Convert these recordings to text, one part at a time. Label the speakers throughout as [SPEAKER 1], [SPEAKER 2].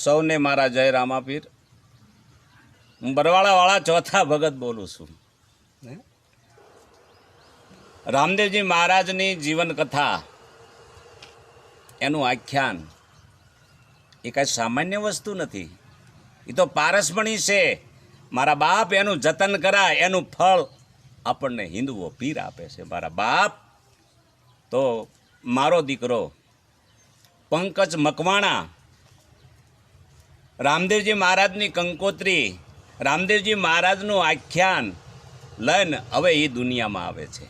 [SPEAKER 1] સૌને મારા જય રામાપીર. હું બરવાળાવાળા ચોથા ભગત બોલું છું. રામદેવજી મહારાજની જીવન કથા, એનું આખ્યાન એ કાંઈ સામાન્ય વસ્તુ નથી. એ તો પારસમણી છે. મારા બાપ એનું જતન કરાય, એનું ફળ આપણને હિન્દુઓ પીર આપે છે. મારા બાપ તો મારો દીકરો પંકજ મકવાણા રામદેવજી મહારાજની કંકોત્રી, રામદેવજી મહારાજનું આખ્યાન લઈને હવે એ દુનિયામાં આવે છે.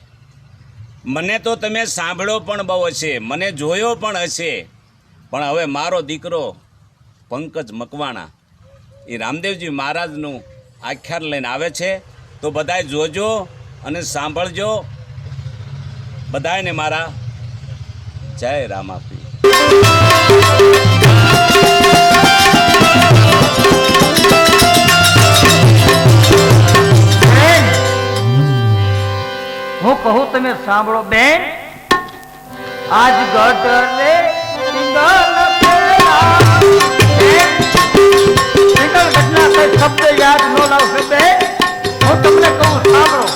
[SPEAKER 1] મને તો તમે સાંભળ્યો પણ બહુ હશે, મને જોયો પણ હશે, પણ હવે મારો દીકરો પંકજ મકવાણા એ રામદેવજી મહારાજનું આખ્યાન લઈને આવે છે. તો બધાય જોજો અને સાંભળજો. બધાને મારા જય રામાપીર.
[SPEAKER 2] હું કહું તમે સાંભળો બેન. આજ ગઢરે ઘટના કઈ શબ્દ યાદ ન લાવશે બેન. હું તમને કહું સાંભળો.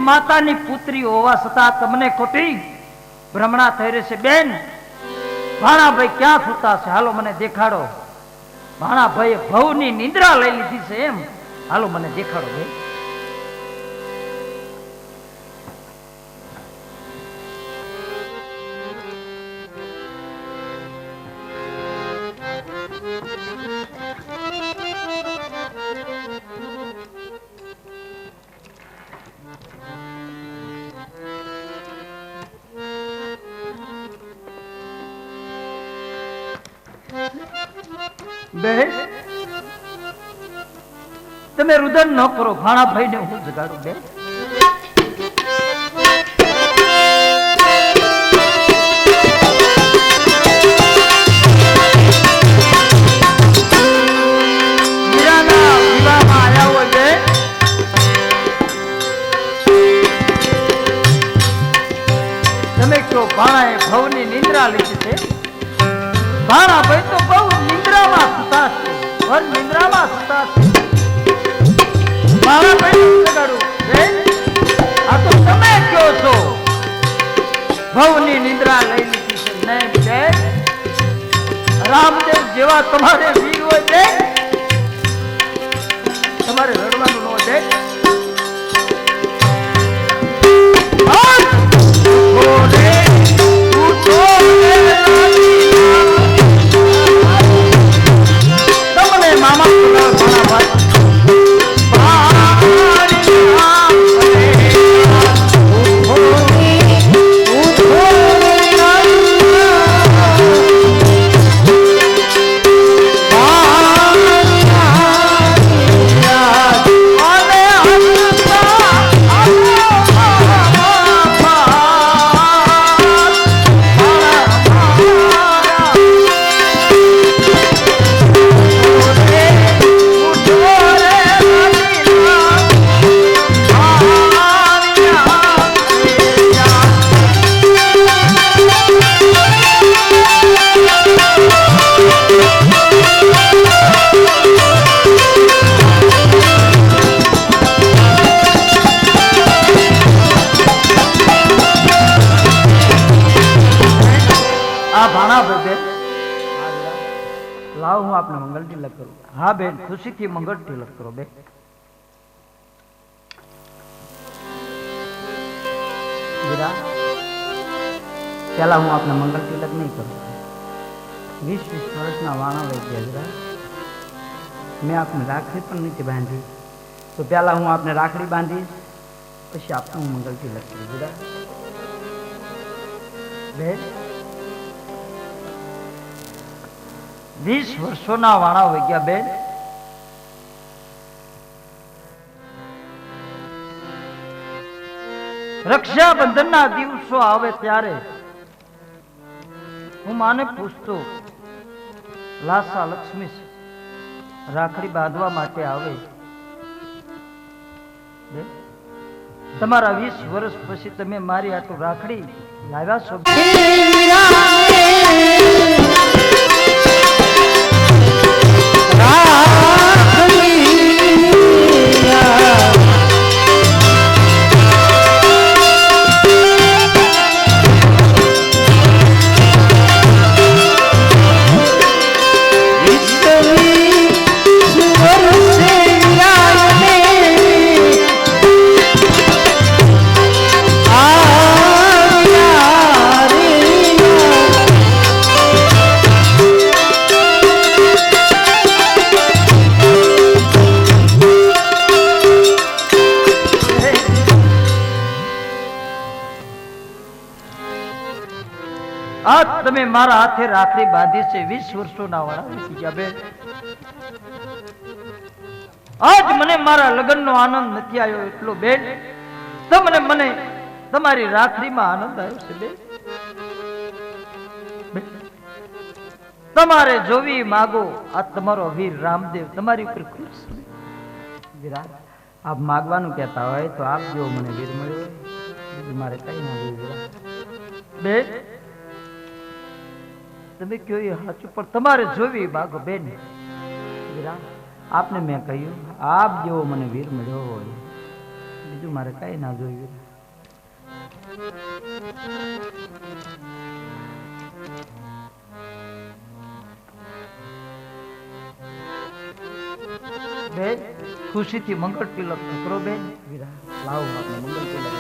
[SPEAKER 2] માતાની પુત્રી હોવા છતાં તમને ખોટી ભ્રમણા થઈ રહેશે બેન. ભાણાભાઈ ક્યાં સુતા છે? હાલો મને દેખાડો. ભાણાભાઈએ ભવની નિંદ્રા લઈ લીધી છે એમ? હાલો મને દેખાડો ભાઈ. બેન તમે રુદન ન કરો. ભાણાભાઈ ને હું જગાડું બેન. મીરાના વિવાહમાં આવ્યા હોય બેન. તમે કહો ભાણાએ ભવની નિંદ્રા લીધી છે. ભાણાભાઈ તો બહુ નિંદ્રામાં સુતા છે. ભર નિંદ્રામાં સુતા છે. ભાણાભાઈ જગાડું બેન. આ તો તમે કહો છો ભવની નિંદ્રા લઈ લીધી છે. નહીં બેન, રામદેવ જેવા તમારે વીર હોય બેન, તમારે રડવાનું ન હોય બેન. હા ભાણાભાઈ બેન લાવ હું આપને મંગળ તિલક કરું. હા બેન ખુશીથી મંગળ તિલક કરો બેન. વીરા પેલા હું આપને મંગળ તિલક નહીં કરું. 20 વર્ષના વાણા લઈ ગયા વીરા. મેં આપને રાખડી પણ નથી બાંધી, તો પેલા હું આપને રાખડી બાંધીશ, પછી આપને હું મંગળ તિલક કરું વીરા. બેન 20 વર્ષોના વાણા વહી ગયા બેન. રક્ષાબંધનના દિવસો આવે ત્યારે હું માને પૂછતો, લાસા લક્ષ્મી રાખડી બાંધવા માટે આવે. તમારા 20 વર્ષ પછી તમે મારી આટલું રાખડી લાવ્યા છો. આજ તમે મારા હાથે રાખડી બાંધી છે 20 વર્ષોના વાળા બેન. આજ મને મારા લગ્નનો આનંદ નથી આવ્યો એટલો બેન, મને તમારી રાખડીમાં આનંદ આવ્યો છે બેન. તમારે જોવી માગો, આ તમારો વીર રામદેવ તમારી ઉપર ખુશ છે. વીરા આપ માગવાનું કહેતા હોય તો આપ જો મને વીર મળ્યો હોય, મારે કઈ ના જોયું બેન. તમે કયો એ સાચું, પણ તમારે જોવી માગો બેન. વીરા આપને મેં કહ્યું આપ જેવો મને વીર મળ્યો હોય, બીજું મારે કઈ ના જોયું. બેન ખુશીથી મંગળ તિલક કરો બેન. વીરા લાવો આપણે મંગળ તિલક.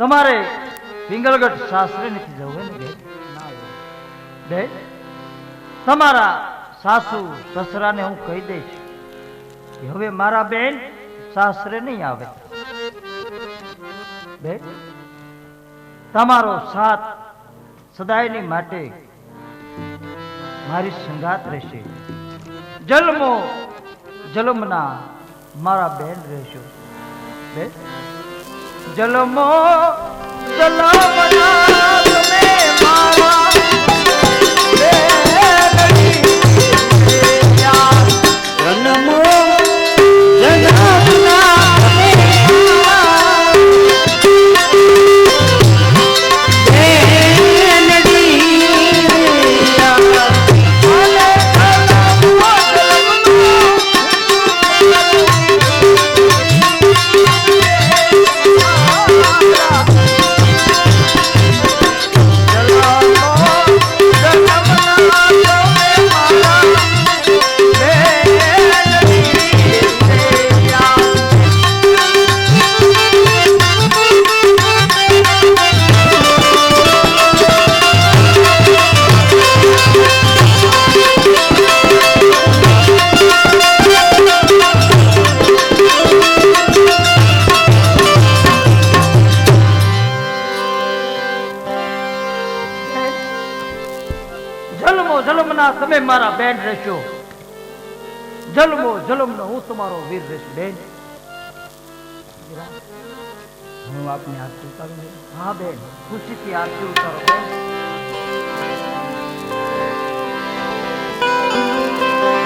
[SPEAKER 2] તમારે પિંગલગઢ સાસરે નથી જવું ને બેન. તમારા સાસુ સસરાને હું કહી દઈશ કે હવે મારા બેન સાસરે નહીં આવે બેન. તમારો સાથ સદાયની માટે મારી સંગાત રહેશે. જન્મો જન્મના મારા બેન રહેશો બેન. જન્મો જન્મના તમે મારા સદા તમે મારા બેન રહેશો. જન્મો જન્મનો હું તમારો વીર રહીશ બેન. હું આપની આરતી ઉતારું. હા બેન, ખુશીથી આરતી ઉતારો બેન.